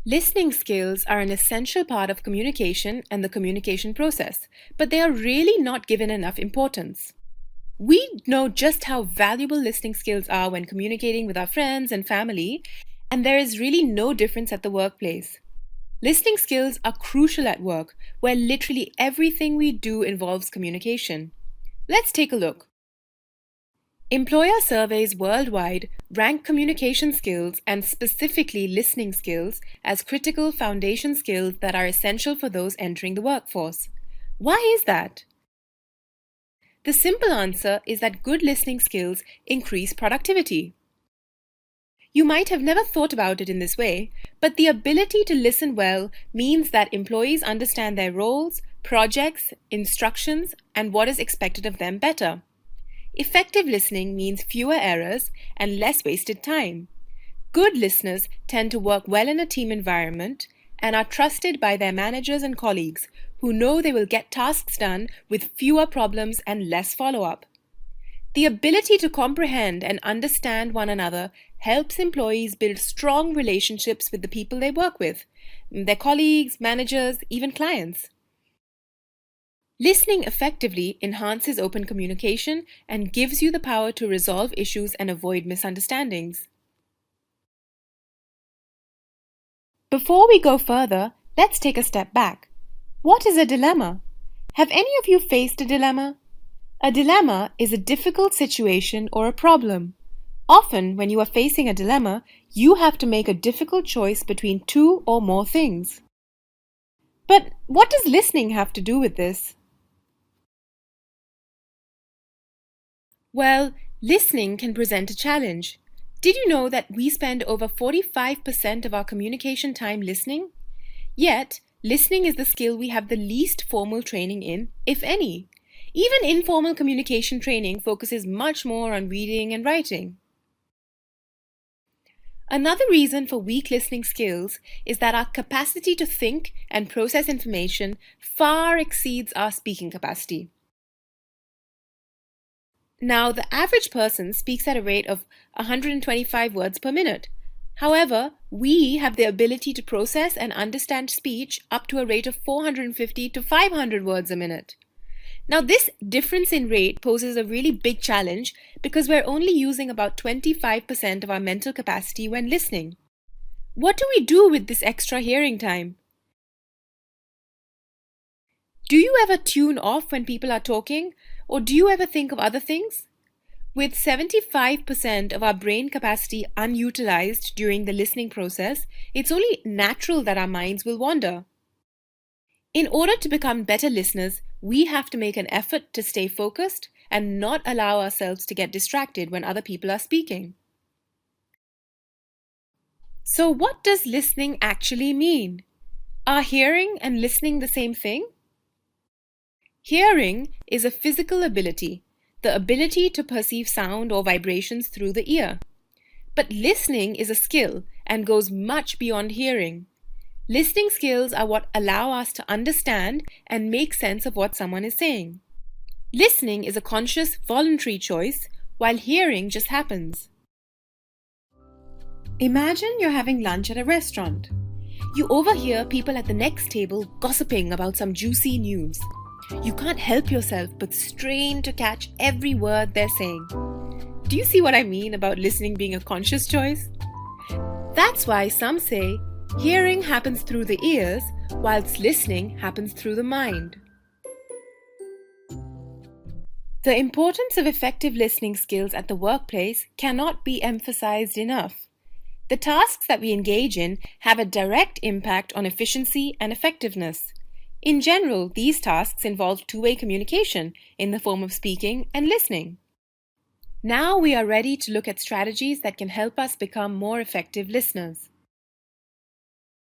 Listening skills are an essential part of communication and the communication process, but they are really not given enough importance. We know just how valuable listening skills are when communicating with our friends and family, and there is really no difference at the workplace. Listening skills are crucial at work, where literally everything we do involves communication. Let's take a look. Employer surveys worldwide rank communication skills and specifically listening skills as critical foundation skills that are essential for those entering the workforce. Why is that? The simple answer is that good listening skills increase productivity. You might have never thought about it in this way, but the ability to listen well means that employees understand their roles, projects, instructions, and what is expected of them better. Effective listening means fewer errors and less wasted time. Good listeners tend to work well in a team environment and are trusted by their managers and colleagues who know they will get tasks done with fewer problems and less follow-up. The ability to comprehend and understand one another helps employees build strong relationships with the people they work with, their colleagues, managers, even clients. Listening effectively enhances open communication and gives you the power to resolve issues and avoid misunderstandings. Before we go further, let's take a step back. What is a dilemma? Have any of you faced a dilemma? A dilemma is a difficult situation or a problem. Often, when you are facing a dilemma, you have to make a difficult choice between two or more things. But what does listening have to do with this? Well, listening can present a challenge. Did you know that we spend over 45% of our communication time listening? Yet, listening is the skill we have the least formal training in, if any. Even informal communication training focuses much more on reading and writing. Another reason for weak listening skills is that our capacity to think and process information far exceeds our speaking capacity. Now, the average person speaks at a rate of 125 words per minute. However, we have the ability to process and understand speech up to a rate of 450 to 500 words a minute. Now, this difference in rate poses a really big challenge because we're only using about 25% of our mental capacity when listening. What do we do with this extra hearing time? Do you ever tune off when people are talking, or do you ever think of other things? With 75% of our brain capacity unutilized during the listening process, it's only natural that our minds will wander. In order to become better listeners, we have to make an effort to stay focused and not allow ourselves to get distracted when other people are speaking. So, what does listening actually mean? Are hearing and listening the same thing? Hearing is a physical ability, the ability to perceive sound or vibrations through the ear. But listening is a skill and goes much beyond hearing. Listening skills are what allow us to understand and make sense of what someone is saying. Listening is a conscious, voluntary choice, while hearing just happens. Imagine you're having lunch at a restaurant. You overhear people at the next table gossiping about some juicy news. You can't help yourself but strain to catch every word they're saying. Do you see what I mean about listening being a conscious choice? That's why some say hearing happens through the ears, whilst listening happens through the mind. The importance of effective listening skills at the workplace cannot be emphasized enough. The tasks that we engage in have a direct impact on efficiency and effectiveness. In general, these tasks involve two-way communication in the form of speaking and listening. Now we are ready to look at strategies that can help us become more effective listeners.